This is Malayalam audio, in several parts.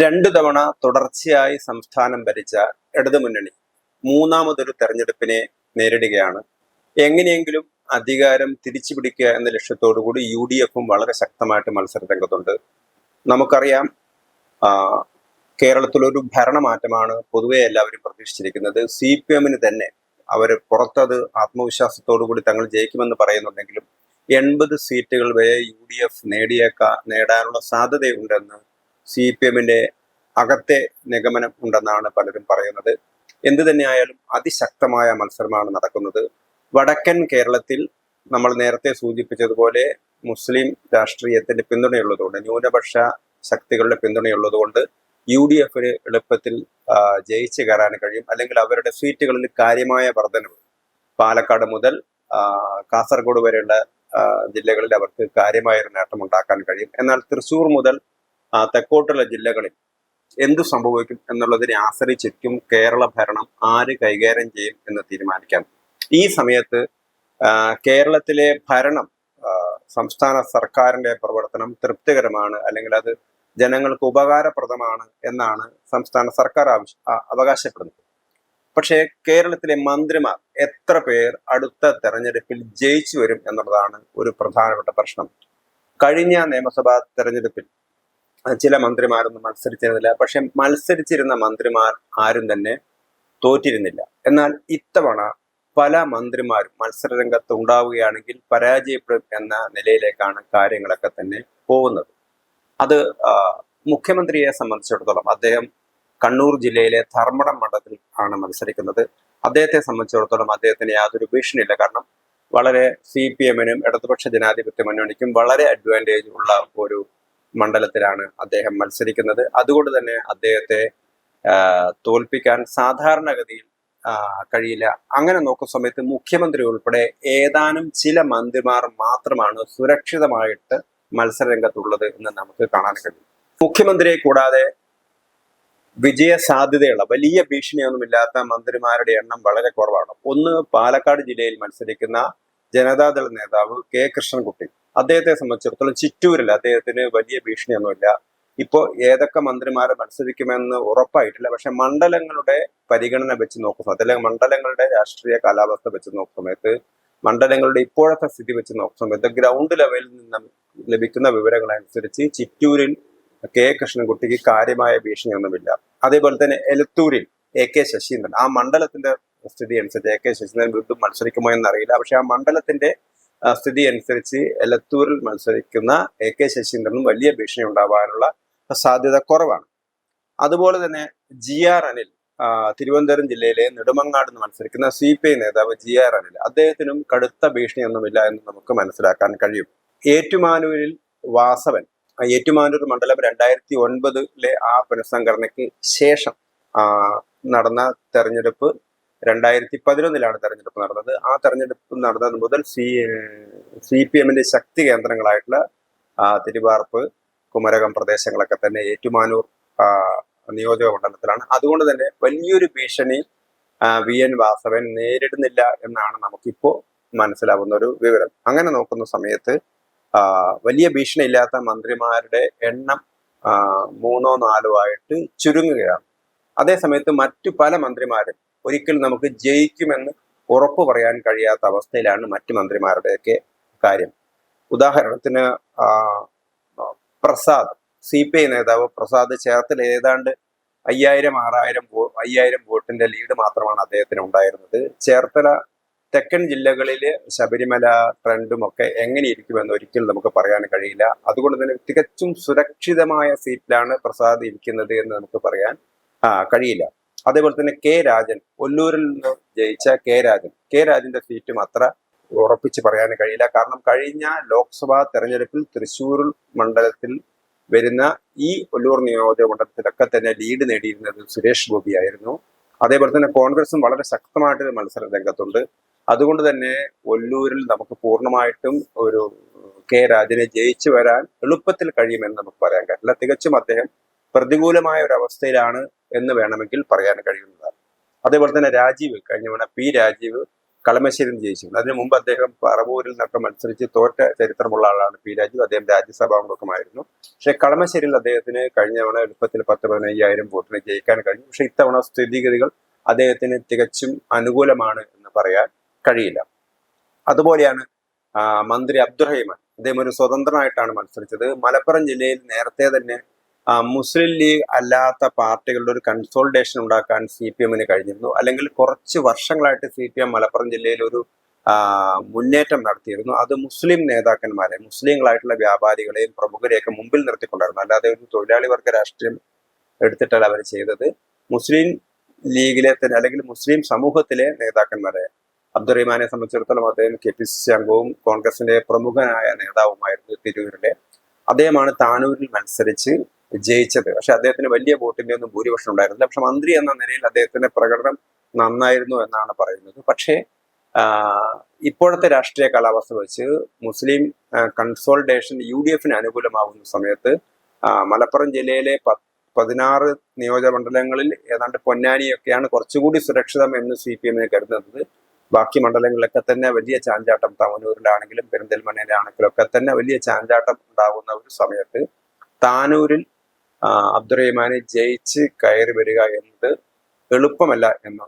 രണ്ടു തവണ തുടർച്ചയായി സംസ്ഥാനം ഭരിച്ച ഇടതുമുന്നണി മൂന്നാമതൊരു തെരഞ്ഞെടുപ്പിനെ നേരിടുകയാണ്. എങ്ങനെയെങ്കിലും അധികാരം തിരിച്ചു പിടിക്കുക എന്ന ലക്ഷ്യത്തോടുകൂടി UDFും വളരെ ശക്തമായിട്ട് മത്സര രംഗത്തുണ്ട്. നമുക്കറിയാം, കേരളത്തിലൊരു ഭരണമാറ്റമാണ് പൊതുവെ എല്ലാവരും പ്രതീക്ഷിച്ചിരിക്കുന്നത്. CPMന് തന്നെ അവർ പുറത്തത് ആത്മവിശ്വാസത്തോടു കൂടി തങ്ങൾ ജയിക്കുമെന്ന് പറയുന്നുണ്ടെങ്കിലും 80 സീറ്റുകൾ വരെ UDF നേടാനുള്ള സാധ്യതയുണ്ടെന്ന് CPMന്റെ അകത്തെ നിഗമനം ഉണ്ടെന്നാണ് പലരും പറയുന്നത്. എന്തു തന്നെയായാലും അതിശക്തമായ മത്സരമാണ് നടക്കുന്നത്. വടക്കൻ കേരളത്തിൽ നമ്മൾ നേരത്തെ സൂചിപ്പിച്ചതുപോലെ മുസ്ലിം രാഷ്ട്രീയത്തിന്റെ പിന്തുണയുള്ളതുകൊണ്ട്, ന്യൂനപക്ഷ ശക്തികളുടെ പിന്തുണയുള്ളതുകൊണ്ട് UDFന് എളുപ്പത്തിൽ ജയിച്ചു കയറാൻ കഴിയും. അല്ലെങ്കിൽ അവരുടെ സീറ്റുകളിൽ കാര്യമായ വർധനവ് പാലക്കാട് മുതൽ കാസർഗോഡ് വരെയുള്ള ജില്ലകളിൽ അവർക്ക് കാര്യമായൊരു നേട്ടം ഉണ്ടാക്കാൻ കഴിയും. എന്നാൽ തൃശ്ശൂർ മുതൽ തെക്കോട്ടുള്ള ജില്ലകളിൽ എന്തു സംഭവിക്കും എന്നുള്ളതിനെ ആശ്രയിച്ചിരിക്കും കേരള ഭരണം ആര് കൈകാര്യം ചെയ്യും എന്ന് തീരുമാനിക്കാൻ. ഈ സമയത്ത് കേരളത്തിലെ ഭരണം, സംസ്ഥാന സർക്കാരിന്റെ പ്രവർത്തനം തൃപ്തികരമാണ്, അല്ലെങ്കിൽ അത് ജനങ്ങൾക്ക് ഉപകാരപ്രദമാണ് എന്നാണ് സംസ്ഥാന സർക്കാർ അവകാശപ്പെടുന്നത്. പക്ഷേ കേരളത്തിലെ മന്ത്രിമാർ എത്ര പേർ അടുത്ത തെരഞ്ഞെടുപ്പിൽ ജയിച്ചു വരും എന്നുള്ളതാണ് ഒരു പ്രധാനപ്പെട്ട പ്രശ്നം. കഴിഞ്ഞ നിയമസഭാ തെരഞ്ഞെടുപ്പിൽ ചില മന്ത്രിമാരൊന്നും മത്സരിച്ചിരുന്നില്ല. പക്ഷെ മത്സരിച്ചിരുന്ന മന്ത്രിമാർ ആരും തന്നെ തോറ്റിരുന്നില്ല. എന്നാൽ ഇത്തവണ പല മന്ത്രിമാരും മത്സരരംഗത്ത് ഉണ്ടാവുകയാണെങ്കിൽ പരാജയപ്പെടും എന്ന നിലയിലേക്കാണ് കാര്യങ്ങളൊക്കെ തന്നെ പോകുന്നത്. അത് മുഖ്യമന്ത്രിയെ സംബന്ധിച്ചിടത്തോളം അദ്ദേഹം കണ്ണൂർ ജില്ലയിലെ ധർമ്മടം മണ്ഡലത്തിൽ ആണ് മത്സരിക്കുന്നത്. അദ്ദേഹത്തെ സംബന്ധിച്ചിടത്തോളം അദ്ദേഹത്തിന് യാതൊരു ഭീഷണിയില്ല. കാരണം വളരെ CPMനും ഇടതുപക്ഷ ജനാധിപത്യ മുന്നണിക്കും വളരെ അഡ്വാൻറ്റേജ് ഉള്ള ഒരു മണ്ഡലത്തിലാണ് അദ്ദേഹം മത്സരിക്കുന്നത്. അതുകൊണ്ട് തന്നെ അദ്ദേഹത്തെ തോൽപ്പിക്കാൻ സാധാരണഗതിയിൽ കഴിയില്ല. അങ്ങനെ നോക്കുന്ന സമയത്ത് മുഖ്യമന്ത്രി ഉൾപ്പെടെ ഏതാനും ചില മന്ത്രിമാർ മാത്രമാണ് സുരക്ഷിതമായിട്ട് മത്സരരംഗത്തുള്ളത് എന്ന് നമുക്ക് കാണാൻ കഴിയും. മുഖ്യമന്ത്രിയെ കൂടാതെ വിജയ സാധ്യതയുള്ള വലിയ ഭീഷണിയൊന്നുമില്ലാത്ത മന്ത്രിമാരുടെ എണ്ണം വളരെ കുറവാണ്. ഒന്ന്, പാലക്കാട് ജില്ലയിൽ മത്സരിക്കുന്ന ജനതാദൾ നേതാവ് K കൃഷ്ണൻകുട്ടി. അദ്ദേഹത്തെ സംബന്ധിച്ചിടത്തോളം ചിറ്റൂരിൽ അദ്ദേഹത്തിന് വലിയ ഭീഷണിയൊന്നുമില്ല. ഇപ്പോൾ ഏതൊക്കെ മന്ത്രിമാരെ മത്സരിക്കുമെന്ന് ഉറപ്പായിട്ടില്ല. പക്ഷെ മണ്ഡലങ്ങളുടെ പരിഗണന വെച്ച് നോക്കുന്ന, അല്ലെങ്കിൽ മണ്ഡലങ്ങളുടെ രാഷ്ട്രീയ കാലാവസ്ഥ വെച്ച് നോക്കുന്ന സമയത്ത്, മണ്ഡലങ്ങളുടെ ഇപ്പോഴത്തെ സ്ഥിതി വെച്ച് നോക്കുന്ന സമയത്ത് ഗ്രൗണ്ട് ലെവലിൽ നിന്ന് ലഭിക്കുന്ന വിവരങ്ങളനുസരിച്ച് ചിറ്റൂരിൽ K കൃഷ്ണൻകുട്ടിക്ക് കാര്യമായ ഭീഷണിയൊന്നുമില്ല. അതേപോലെ തന്നെ എലത്തൂരിൽ AK ശശീന്ദ്രൻ, ആ മണ്ഡലത്തിന്റെ സ്ഥിതി അനുസരിച്ച് AK ശശീന്ദ്രൻ വീണ്ടും മത്സരിക്കുമോ എന്നറിയില്ല. പക്ഷെ ആ മണ്ഡലത്തിന്റെ സ്ഥിതി അനുസരിച്ച് എലത്തൂരിൽ മത്സരിക്കുന്ന AK ശശീന്ദ്രനും വലിയ ഭീഷണി ഉണ്ടാവാനുള്ള സാധ്യത കുറവാണ്. അതുപോലെ തന്നെ GR അനിൽ, തിരുവനന്തപുരം ജില്ലയിലെ നെടുമങ്ങാട് നിന്ന് മത്സരിക്കുന്ന CPI നേതാവ് GR അനിൽ, അദ്ദേഹത്തിനും കടുത്ത ഭീഷണിയൊന്നുമില്ല എന്ന് നമുക്ക് മനസ്സിലാക്കാൻ കഴിയും. ഏറ്റുമാനൂരിൽ വാസവൻ, ഏറ്റുമാനൂർ മണ്ഡലം 2009 ആ പുനഃസംഘടനയ്ക്ക് ശേഷം നടന്ന തെരഞ്ഞെടുപ്പ് 2011 തെരഞ്ഞെടുപ്പ് നടന്നത്. ആ തെരഞ്ഞെടുപ്പ് നടന്നത് മുതൽ CPMന്റെ ശക്തി കേന്ദ്രങ്ങളായിട്ടുള്ള തിരുവാർപ്പ്, കുമരകം പ്രദേശങ്ങളൊക്കെ തന്നെ ഏറ്റുമാനൂർ നിയോജക മണ്ഡലത്തിലാണ്. അതുകൊണ്ട് തന്നെ വലിയൊരു ഭീഷണി VN വാസവൻ നേരിടുന്നില്ല എന്നാണ് നമുക്കിപ്പോ മനസ്സിലാവുന്ന ഒരു വിവരം. അങ്ങനെ നോക്കുന്ന സമയത്ത് വലിയ ഭീഷണി ഇല്ലാത്ത മന്ത്രിമാരുടെ എണ്ണം 3ഓ 4ഓ ആയിട്ട് ചുരുങ്ങുകയാണ്. അതേസമയത്ത് മറ്റു പല മന്ത്രിമാരും ഒരിക്കലും നമുക്ക് ജയിക്കുമെന്ന് ഉറപ്പു പറയാൻ കഴിയാത്ത അവസ്ഥയിലാണ് മറ്റു മന്ത്രിമാരുടെയൊക്കെ കാര്യം. ഉദാഹരണത്തിന് പ്രസാദ്, CPI നേതാവ് പ്രസാദ് ചേർത്തല ഏതാണ്ട് 5000 വോട്ടിന്റെ ലീഡ് മാത്രമാണ് അദ്ദേഹത്തിന് ഉണ്ടായിരുന്നത്. ചേർത്തല തെക്കൻ ജില്ലകളിലെ ശബരിമല ട്രെൻഡും ഒക്കെ എങ്ങനെ ഇരിക്കുമെന്ന് ഒരിക്കലും നമുക്ക് പറയാൻ കഴിയില്ല. അതുകൊണ്ട് തന്നെ തികച്ചും സുരക്ഷിതമായ സീറ്റിലാണ് പ്രസാദ് ഇരിക്കുന്നത് എന്ന് നമുക്ക് പറയാൻ കഴിയില്ല. അതേപോലെ തന്നെ K രാജൻ, ഒല്ലൂരിൽ നിന്ന് ജയിച്ച K രാജന്റെ സീറ്റും അത്ര ഉറപ്പിച്ച് പറയാൻ കഴിയില്ല. കാരണം കഴിഞ്ഞ ലോക്സഭാ തെരഞ്ഞെടുപ്പിൽ തൃശ്ശൂർ മണ്ഡലത്തിൽ വരുന്ന ഈ ഒല്ലൂർ നിയോജക മണ്ഡലത്തിലൊക്കെ തന്നെ ലീഡ് നേടിയിരുന്നത് സുരേഷ് ഗോപി ആയിരുന്നു. അതേപോലെ തന്നെ കോൺഗ്രസും വളരെ ശക്തമായിട്ട് മത്സര രംഗത്തുണ്ട്. അതുകൊണ്ട് തന്നെ ഒല്ലൂരിൽ നമുക്ക് പൂർണ്ണമായിട്ടും ഒരു K രാജനെ ജയിച്ചു വരാൻ എളുപ്പത്തിൽ കഴിയുമെന്ന് നമുക്ക് പറയാൻ കഴിയില്ല. തികച്ചും അദ്ദേഹം പ്രതികൂലമായ ഒരു അവസ്ഥയിലാണ് എന്ന് വേണമെങ്കിൽ പറയാൻ കഴിയുന്നതാണ്. അതേപോലെ തന്നെ രാജീവ്, കഴിഞ്ഞ തവണ P രാജീവ് കളമശ്ശേരിയിൽ നിന്ന് ജയിച്ചിട്ടുണ്ട്. അതിനു മുമ്പ് അദ്ദേഹം പറവൂരിൽ നിന്നൊക്കെ മത്സരിച്ച് തോറ്റ ചരിത്രമുള്ള ആളാണ് പി രാജു. അദ്ദേഹം രാജ്യസഭാ അംഗമായിരുന്നു. പക്ഷെ കളമശ്ശേരിയിൽ അദ്ദേഹത്തിന് കഴിഞ്ഞ തവണ എളുപ്പത്തിൽ 10-15,000 വോട്ടിന് ജയിക്കാൻ കഴിഞ്ഞു. പക്ഷെ ഇത്തവണ സ്ഥിതിഗതികൾ അദ്ദേഹത്തിന് തികച്ചും അനുകൂലമാണ് എന്ന് പറയാൻ കഴിയില്ല. അതുപോലെയാണ് മന്ത്രി അബ്ദുറഹിമാൻ. അദ്ദേഹം ഒരു സ്വതന്ത്രനായിട്ടാണ് മത്സരിച്ചത്. മലപ്പുറം ജില്ലയിൽ നേരത്തെ തന്നെ മുസ്ലിം ലീഗ് അല്ലാത്ത പാർട്ടികളുടെ ഒരു കൺസോൾട്ടേഷൻ ഉണ്ടാക്കാൻ CPM കഴിഞ്ഞിരുന്നു. അല്ലെങ്കിൽ കുറച്ച് വർഷങ്ങളായിട്ട് CPM മലപ്പുറം ജില്ലയിൽ ഒരു മുന്നേറ്റം നടത്തിയിരുന്നു. അത് മുസ്ലിം നേതാക്കന്മാരെ, മുസ്ലിങ്ങളായിട്ടുള്ള വ്യാപാരികളെയും പ്രമുഖരെയൊക്കെ മുമ്പിൽ നിർത്തിക്കൊണ്ടായിരുന്നു. അല്ലാതെ ഒരു തൊഴിലാളി വർഗ രാഷ്ട്രീയം എടുത്തിട്ടല്ല അവർ ചെയ്തത്. മുസ്ലിം ലീഗിലെ തന്നെ അല്ലെങ്കിൽ മുസ്ലിം സമൂഹത്തിലെ നേതാക്കന്മാരെ, അബ്ദുറഹിമാനെ സംബന്ധിച്ചിടത്തോളം അദ്ദേഹം KPCC അംഗവും കോൺഗ്രസിന്റെ പ്രമുഖനായ നേതാവുമായിരുന്നു തിരൂരിലെ. അദ്ദേഹമാണ് താനൂരിൽ മത്സരിച്ച് ജയിച്ചത്. പക്ഷെ അദ്ദേഹത്തിന് വലിയ വോട്ടിന്റെ ഒന്നും ഭൂരിപക്ഷം ഉണ്ടായിരുന്നില്ല. പക്ഷെ മന്ത്രി എന്ന നിലയിൽ അദ്ദേഹത്തിന്റെ പ്രകടനം നന്നായിരുന്നു എന്നാണ് പറയുന്നത്. പക്ഷേ ഇപ്പോഴത്തെ രാഷ്ട്രീയ കാലാവസ്ഥ വെച്ച് മുസ്ലിം കൺസോൾട്ടേഷൻ UDF അനുകൂലമാവുന്ന സമയത്ത് മലപ്പുറം ജില്ലയിലെ 16 നിയോജകമണ്ഡലങ്ങളിൽ ഏതാണ്ട് പൊന്നാനിയൊക്കെയാണ് കുറച്ചുകൂടി സുരക്ഷിതം എന്ന് CPM കരുതുന്നത്. ബാക്കി മണ്ഡലങ്ങളിലൊക്കെ തന്നെ വലിയ ചാഞ്ചാട്ടം, തവനൂരിലാണെങ്കിലും പെരിന്തൽമണ്ണയിലാണെങ്കിലും ഒക്കെ തന്നെ വലിയ ചാഞ്ചാട്ടം ഉണ്ടാകുന്ന ഒരു സമയത്ത് താനൂരിൽ അബ്ദുറഹിമാനെ ജയിച്ച് കയറി വരിക എന്നത് എളുപ്പമല്ല എന്ന്,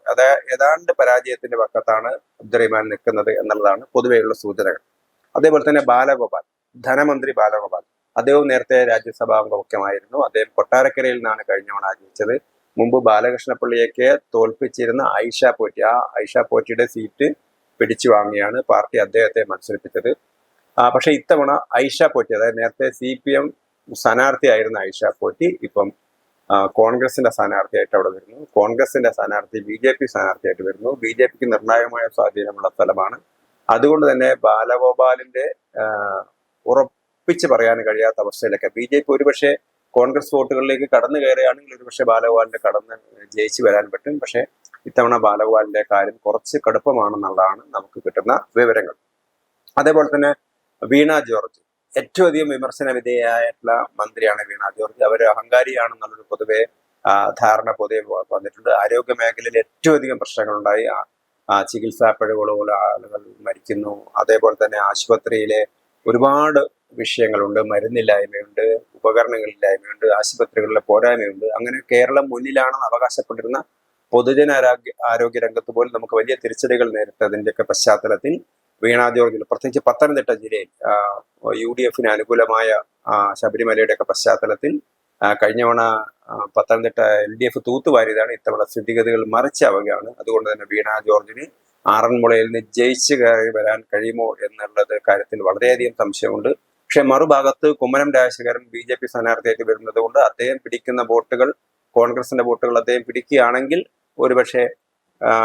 ഏതാണ്ട് പരാജയത്തിന്റെ പക്കത്താണ് അബ്ദുറഹിമാൻ നിൽക്കുന്നത് എന്നുള്ളതാണ് പൊതുവെയുള്ള സൂചനകൾ. അതേപോലെ തന്നെ ബാലഗോപാൽ, ധനമന്ത്രി ബാലഗോപാൽ, അദ്ദേഹം നേരത്തെ രാജ്യസഭാ അംഗമായിരുന്നു. അദ്ദേഹം കൊട്ടാരക്കരയിൽ നിന്നാണ് കഴിഞ്ഞ തവണ ജയിച്ചത്. മുമ്പ് ബാലകൃഷ്ണപിള്ളയൊക്കെ തോൽപ്പിച്ചിരുന്ന ഐഷ പോറ്റി, ആ ഐഷ പോറ്റിയുടെ സീറ്റ് പിടിച്ചു വാങ്ങിയാണ് പാർട്ടി അദ്ദേഹത്തെ മത്സരിപ്പിച്ചത്. പക്ഷെ ഇത്തവണ ഐഷ പോറ്റി, അതായത് നേരത്തെ CPM സ്ഥാനാർത്ഥിയായിരുന്ന ഐഷ പോറ്റി ഇപ്പം കോൺഗ്രസിന്റെ സ്ഥാനാർത്ഥിയായിട്ട് അവിടെ വരുന്നു. കോൺഗ്രസിന്റെ സ്ഥാനാർത്ഥി BJP സ്ഥാനാർത്ഥിയായിട്ട് വരുന്നു. BJPക്ക് നിർണായകമായ സ്വാധീനമുള്ള സ്ഥലമാണ്. അതുകൊണ്ട് തന്നെ ബാലഗോപാലിന്റെ ഉറപ്പിച്ച് പറയാൻ കഴിയാത്ത അവസ്ഥയിലൊക്കെ BJP ഒരുപക്ഷെ കോൺഗ്രസ് വോട്ടുകളിലേക്ക് കടന്നു കയറുകയാണെങ്കിൽ ഒരുപക്ഷെ ബാലഗോപാലിന്റെ കടന്ന് ജയിച്ചു വരാൻ പറ്റും. പക്ഷെ ഇത്തവണ ബാലഗോപാലിന്റെ കാര്യം കുറച്ച് കടുപ്പമാണെന്നുള്ളതാണ് നമുക്ക് കിട്ടുന്ന വിവരങ്ങൾ. അതേപോലെ തന്നെ വീണ ജോർജ്, ഏറ്റവും അധികം വിമർശന വിധേയമായിട്ടുള്ള മന്ത്രിയാണ് വീണ ജോർജ്. അവർ അഹങ്കാരിയാണെന്നുള്ളൊരു പൊതുവെ ധാരണ പൊതുവെ വന്നിട്ടുണ്ട്. ആരോഗ്യ മേഖലയിൽ ഏറ്റവും അധികം പ്രശ്നങ്ങളുണ്ടായി. ചികിത്സാ പിഴവുകൾ, ആളുകൾ മരിക്കുന്നു. അതേപോലെ തന്നെ ആശുപത്രിയിലെ ഒരുപാട് വിഷയങ്ങളുണ്ട്. മരുന്നില്ലായ്മയുണ്ട്, ഉപകരണങ്ങളില്ലായ്മയുണ്ട്, ആശുപത്രികളിലെ പോരായ്മയുണ്ട്. അങ്ങനെ കേരളം മുന്നിലാണെന്ന് അവകാശപ്പെട്ടിരുന്ന പൊതുജന ആരോഗ്യ രംഗത്ത് പോലും നമുക്ക് വലിയ തിരിച്ചടികൾ നേരിട്ടതിൻ്റെയൊക്കെ പശ്ചാത്തലത്തിൽ വീണ ജോർജിൽ, പ്രത്യേകിച്ച് പത്തനംതിട്ട ജില്ലയിൽ UDF അനുകൂലമായ ശബരിമലയുടെയൊക്കെ പശ്ചാത്തലത്തിൽ കഴിഞ്ഞ തവണ പത്തനംതിട്ട LDF തൂത്തുവാരിയതാണ്. ഇത്തവണ സ്ഥിതിഗതികൾ മറിച്ചാവുകയാണ്. അതുകൊണ്ട് തന്നെ വീണ ജോർജിന് ആറന്മുളയിൽ നിന്ന് ജയിച്ചു കയറി വരാൻ കഴിയുമോ എന്നുള്ളത് കാര്യത്തിൽ വളരെയധികം സംശയമുണ്ട്. പക്ഷെ മറുഭാഗത്ത് കുമ്മനം രാജശേഖരൻ BJP സ്ഥാനാർത്ഥിയായിട്ട് വരുന്നത് കൊണ്ട് അദ്ദേഹം പിടിക്കുന്ന വോട്ടുകൾ, കോൺഗ്രസിന്റെ വോട്ടുകൾ അദ്ദേഹം പിടിക്കുകയാണെങ്കിൽ ഒരുപക്ഷെ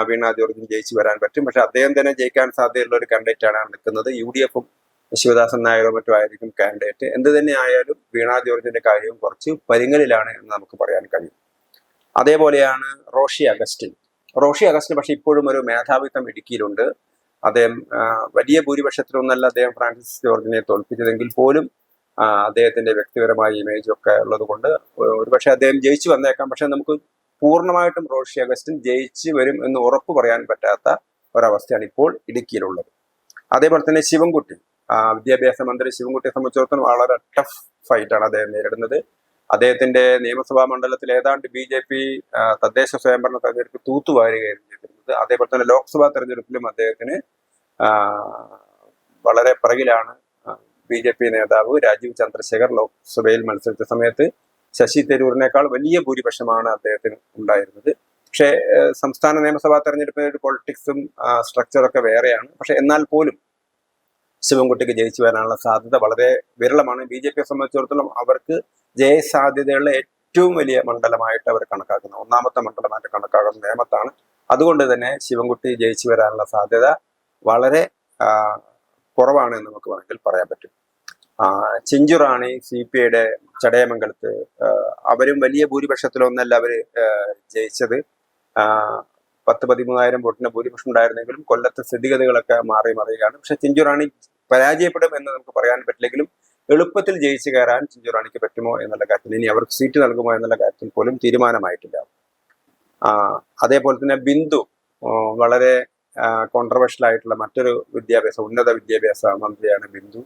വീണ ജോർജിന് ജയിച്ചു വരാൻ പറ്റും. പക്ഷെ അദ്ദേഹം തന്നെ ജയിക്കാൻ സാധ്യതയുള്ള ഒരു കാൻഡിഡേറ്റ് ആണ് നിൽക്കുന്നത്. UDFും ശിവദാസൻ നായരോ മറ്റോ ആയിരിക്കും കാൻഡിഡേറ്റ്. എന്ത് തന്നെ ആയാലും വീണ ജോർജിന്റെ കാര്യവും കുറച്ച് പരിങ്ങലിലാണ് എന്ന് നമുക്ക് പറയാൻ കഴിയും. അതേപോലെയാണ് റോഷി അഗസ്റ്റിൻ. പക്ഷെ ഇപ്പോഴും ഒരു മേധാവിത്വം ഇടുക്കിയിലുണ്ട്. അദ്ദേഹം വലിയ ഭൂരിപക്ഷത്തിലൊന്നല്ല അദ്ദേഹം ഫ്രാൻസിസ് ജോർജിനെ തോൽപ്പിച്ചതെങ്കിൽ പോലും അദ്ദേഹത്തിന്റെ വ്യക്തിപരമായ ഇമേജ് ഒക്കെ ഉള്ളത് കൊണ്ട് ഒരുപക്ഷെ അദ്ദേഹം ജയിച്ചു വന്നേക്കാം. പക്ഷെ നമുക്ക് പൂർണ്ണമായിട്ടും റോഷി അഗസ്റ്റിൻ ജയിച്ചു വരും എന്ന് ഉറപ്പ് പറയാൻ പറ്റാത്ത ഒരവസ്ഥയാണ് ഇപ്പോൾ ഇടുക്കിയിലുള്ളത്. അതേപോലെ തന്നെ ശിവൻകുട്ടി, വിദ്യാഭ്യാസ മന്ത്രി ശിവൻകുട്ടിയെ സംബന്ധിച്ചിടത്തോളം വളരെ ടഫ് ഫൈറ്റാണ് അദ്ദേഹം നേരിടുന്നത്. അദ്ദേഹത്തിന്റെ നിയമസഭാ മണ്ഡലത്തിൽ ഏതാണ്ട് BJP തദ്ദേശ സ്വയംഭരണ തെരഞ്ഞെടുപ്പ് തൂത്തുവാരുകയായിരുന്നു ചെയ്തിരുന്നത്. അതേപോലെ തന്നെ ലോക്സഭാ തെരഞ്ഞെടുപ്പിലും അദ്ദേഹത്തിന് വളരെ പിറകിലാണ്. BJP നേതാവ് രാജീവ് ചന്ദ്രശേഖർ ലോക്സഭയിൽ മത്സരിച്ച സമയത്ത് ശശി തരൂരിനേക്കാൾ വലിയ ഭൂരിപക്ഷമാണ് അദ്ദേഹത്തിന് ഉണ്ടായിരുന്നത്. പക്ഷേ സംസ്ഥാന നിയമസഭാ തെരഞ്ഞെടുപ്പിന്റെ ഒരു പൊളിറ്റിക്സും സ്ട്രക്ചറൊക്കെ വേറെയാണ്. പക്ഷെ എന്നാൽ പോലും ശിവൻകുട്ടിക്ക് ജയിച്ചു വരാനുള്ള സാധ്യത വളരെ വിരളമാണ്. BJPയെ സംബന്ധിച്ചിടത്തോളം അവർക്ക് ജയസാധ്യതയുള്ള ഏറ്റവും വലിയ മണ്ഡലമായിട്ട് അവർ കണക്കാക്കുന്നത്, ഒന്നാമത്തെ മണ്ഡലമായിട്ട് കണക്കാക്കുന്നത് നേമത്താണ്. അതുകൊണ്ട് തന്നെ ശിവൻകുട്ടി ജയിച്ചു വരാനുള്ള സാധ്യത വളരെ കുറവാണ് എന്ന് നമുക്ക് വേണമെങ്കിൽ പറയാൻ പറ്റും. ചിഞ്ചുറാണി CPIയുടെ ചടയമംഗലത്ത്, അവരും വലിയ ഭൂരിപക്ഷത്തിലൊന്നല്ല അവർ ജയിച്ചത്. 10-13,000 വോട്ടിന് ഭൂരിപക്ഷം ഉണ്ടായിരുന്നെങ്കിലും കൊല്ലത്തെ സ്ഥിതിഗതികളൊക്കെ മാറി മറിയുകയാണ്. പക്ഷെ ചിഞ്ചുറാണി പരാജയപ്പെടും എന്ന് നമുക്ക് പറയാൻ പറ്റില്ലെങ്കിലും എളുപ്പത്തിൽ ജയിച്ചു കയറാൻ ചിഞ്ചുറാണിക്ക് പറ്റുമോ എന്നുള്ള കാര്യത്തിൽ, ഇനി അവർക്ക് സീറ്റ് നൽകുമോ എന്നുള്ള കാര്യത്തിൽ പോലും തീരുമാനമായിട്ടില്ല. അതേപോലെ തന്നെ ബിന്ദു വളരെ കോൺട്രവേഴ്ഷ്യൽ ആയിട്ടുള്ള മറ്റൊരു ഉന്നത വിദ്യാഭ്യാസ മന്ത്രിയാണ് ബിന്ദു.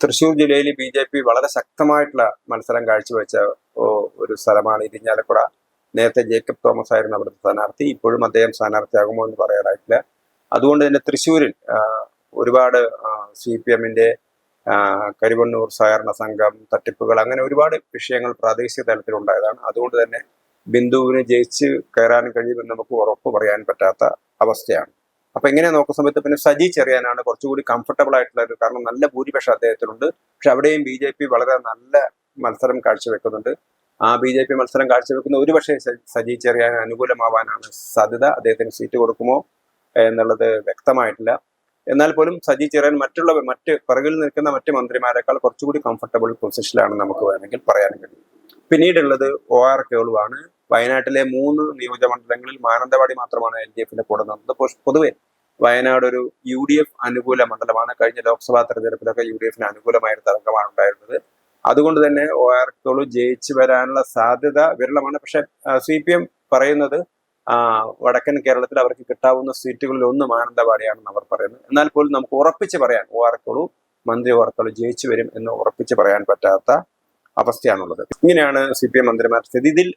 തൃശ്ശൂർ ജില്ലയിൽ BJP വളരെ ശക്തമായിട്ടുള്ള മത്സരം കാഴ്ചവെച്ച ഒരു സ്ഥലമാണ് ഇരിഞ്ഞാലക്കുട. നേരത്തെ ജേക്കബ് തോമസ് ആയിരുന്നു അവിടുത്തെ സ്ഥാനാർത്ഥി. ഇപ്പോഴും അദ്ദേഹം സ്ഥാനാർത്ഥിയാകുമോ എന്ന് പറയാനായിട്ടില്ല. അതുകൊണ്ട് തന്നെ തൃശ്ശൂരിൽ ഒരുപാട് CPM-ന്റെ കരിവണ്ണൂർ സഹകരണ സംഘം തട്ടിപ്പുകൾ, അങ്ങനെ ഒരുപാട് വിഷയങ്ങൾ പ്രാദേശിക തലത്തിലുണ്ടായതാണ്. അതുകൊണ്ട് തന്നെ ബിന്ദുവിന് ജയിച്ച് കയറാൻ കഴിയുമെന്ന് നമുക്ക് ഉറപ്പ് പറയാൻ പറ്റാത്ത അവസ്ഥയാണ്. അപ്പൊ ഇങ്ങനെ നോക്കുന്ന സമയത്ത് പിന്നെ സജി ചെറിയാനാണ് കുറച്ചുകൂടി കംഫർട്ടബിൾ ആയിട്ടുള്ള ഒരു, കാരണം നല്ല ഭൂരിപക്ഷം അദ്ദേഹത്തിനുണ്ട്. പക്ഷെ അവിടെയും BJP വളരെ നല്ല മത്സരം കാഴ്ചവെക്കുന്നുണ്ട്. ആ BJP മത്സരം കാഴ്ചവെക്കുന്ന ഒരുപക്ഷെ സജി ചെറിയാൻ അനുകൂലമാവാനാണ് സാധ്യത. അദ്ദേഹത്തിന് സീറ്റ് കൊടുക്കുമോ എന്നുള്ളത് വ്യക്തമായിട്ടില്ല. എന്നാൽ പോലും സജി ചെറിയാൻ മറ്റ് പിറകിൽ നിൽക്കുന്ന മറ്റ് മന്ത്രിമാരെക്കാൾ കുറച്ചുകൂടി കംഫർട്ടബിൾ പൊസിഷനിലാണ് നമുക്ക് വേണമെങ്കിൽ പറയാൻ കഴിയും. പിന്നീടുള്ളത് OR കേളുവാണ്. വയനാട്ടിലെ 3 നിയോജകമണ്ഡലങ്ങളിൽ മാനന്തവാടി മാത്രമാണ് LDF-ന്റെ കൂടെ നിന്നത്. പൊതുവെ വയനാട് ഒരു UDF അനുകൂല മണ്ഡലമാണ്. കഴിഞ്ഞ ലോക്സഭാ തെരഞ്ഞെടുപ്പിലൊക്കെ UDF-ന് അനുകൂലമായ ഒരു തരംഗമാണ് ഉണ്ടായിരുന്നത്. അതുകൊണ്ട് തന്നെ OR കേളു ജയിച്ചു വരാനുള്ള സാധ്യത വിരളമാണ്. പക്ഷെ CPM പറയുന്നത് വടക്കൻ കേരളത്തിൽ അവർക്ക് കിട്ടാവുന്ന സീറ്റുകളിൽ ഒന്ന് മാനന്തവാടിയാണെന്ന് അവർ പറയുന്നത്. എന്നാൽ പോലും നമുക്ക് ഉറപ്പിച്ച് പറയാൻ മന്ത്രി OR കേളു ജയിച്ചു വരും എന്ന് ഉറപ്പിച്ച് പറയാൻ പറ്റാത്ത അവസ്ഥയാണുള്ളത്. ഇങ്ങനെയാണ് CPM മന്ത്രിമാർ സ്ഥിതി. ഇതിൽ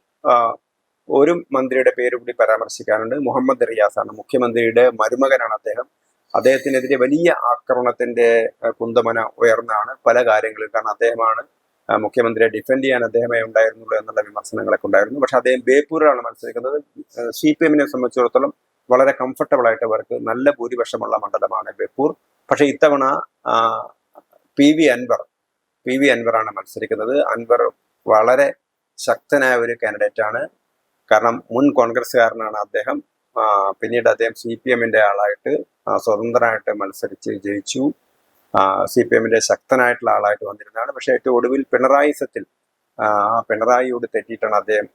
ഒരു മന്ത്രിയുടെ പേര് കൂടി പരാമർശിക്കാനുണ്ട്. മുഹമ്മദ് റിയാസ് ആണ്. മുഖ്യമന്ത്രിയുടെ മരുമകനാണ് അദ്ദേഹം. അദ്ദേഹത്തിനെതിരെ വലിയ ആക്രമണത്തിന്റെ കുന്തമന ഉയർന്നാണ് പല കാര്യങ്ങളും. കാരണം അദ്ദേഹമാണ് മുഖ്യമന്ത്രിയെ ഡിഫെൻഡ് ചെയ്യാൻ അദ്ദേഹമേ ഉണ്ടായിരുന്നുള്ളൂ എന്നുള്ള വിമർശനങ്ങളൊക്കെ ഉണ്ടായിരുന്നു. പക്ഷെ അദ്ദേഹം ബേപ്പൂരിലാണ് മത്സരിക്കുന്നത്. CPM-നെ സംബന്ധിച്ചിടത്തോളം വളരെ കംഫർട്ടബിൾ ആയിട്ട് അവർക്ക് നല്ല ഭൂരിപക്ഷമുള്ള മണ്ഡലമാണ് ബേപ്പൂർ. പക്ഷെ ഇത്തവണ PV അൻവറാണ് മത്സരിക്കുന്നത്. അൻവർ വളരെ ശക്തനായ ഒരു കാൻഡിഡേറ്റ് ആണ്. കാരണം മുൻ കോൺഗ്രസ്സുകാരനാണ് അദ്ദേഹം. പിന്നീട് അദ്ദേഹം CPM-ന്റെ ആളായിട്ട് സ്വതന്ത്രനായിട്ട് മത്സരിച്ച് ജയിച്ചു. CPM-ന്റെ ശക്തനായിട്ടുള്ള ആളായിട്ട് വന്നിരുന്നതാണ്. പക്ഷെ ഏറ്റവും ഒടുവിൽ പിണറായിയോട് തെറ്റിയിട്ടാണ് അദ്ദേഹം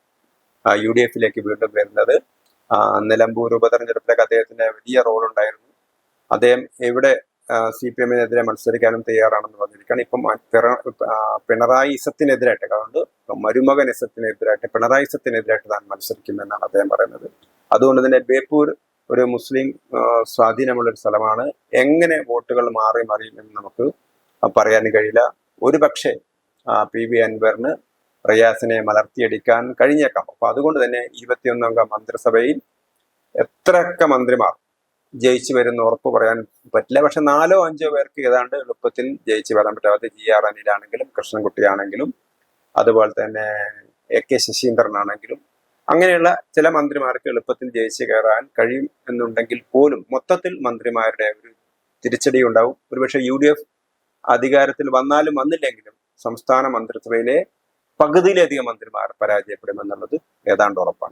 UDF-ലേക്ക് വീണ്ടും വരുന്നത്. നിലമ്പൂർ ഉപതെരഞ്ഞെടുപ്പിലൊക്കെ അദ്ദേഹത്തിന് വലിയ റോൾ ഉണ്ടായിരുന്നു. അദ്ദേഹം എവിടെ CPM-നെതിരെ മത്സരിക്കാനും തയ്യാറാണെന്ന് പറഞ്ഞിരിക്കുകയാണ്. ഇപ്പം പിണറായിസത്തിനെതിരായിട്ട്, അതുകൊണ്ട് മരുമകനിസത്തിനെതിരായിട്ട് പിണറായിസത്തിനെതിരായിട്ട് താൻ മത്സരിക്കുമെന്നാണ് അദ്ദേഹം പറയുന്നത്. അതുകൊണ്ട് തന്നെ ബേപ്പൂർ ഒരു മുസ്ലിം സ്വാധീനമുള്ള ഒരു സ്ഥലമാണ്. എങ്ങനെ വോട്ടുകൾ മറിയും എന്ന് നമുക്ക് പറയാൻ കഴിയില്ല. ഒരു പക്ഷേ PV അൻവറിന് റിയാസിനെ മലർത്തിയടിക്കാൻ കഴിഞ്ഞേക്കാം. അപ്പൊ അതുകൊണ്ട് തന്നെ 21-അംഗ മന്ത്രിസഭയിൽ എത്രയൊക്കെ മന്ത്രിമാർ ജയിച്ചു വരുന്ന ഉറപ്പ് പറയാൻ പറ്റില്ല. പക്ഷെ 4-5 പേർക്ക് ഏതാണ്ട് എളുപ്പത്തിൽ ജയിച്ചു വരാൻ പറ്റും. അത് GR അനിലാണെങ്കിലും കൃഷ്ണൻകുട്ടിയാണെങ്കിലും അതുപോലെ തന്നെ AK ശശീന്ദ്രനാണെങ്കിലും അങ്ങനെയുള്ള ചില മന്ത്രിമാർക്ക് എളുപ്പത്തിൽ ജയിച്ചു കയറാൻ കഴിയും എന്നുണ്ടെങ്കിൽ പോലും മൊത്തത്തിൽ മന്ത്രിമാരുടെ ഒരു തിരിച്ചടി ഉണ്ടാവും. ഒരുപക്ഷെ UDF അധികാരത്തിൽ വന്നാലും വന്നില്ലെങ്കിലും സംസ്ഥാന മന്ത്രിസഭയിലെ പകുതിയിലധികം മന്ത്രിമാർ പരാജയപ്പെടുമെന്നുള്ളത് ഏതാണ്ട് ഉറപ്പാണ്.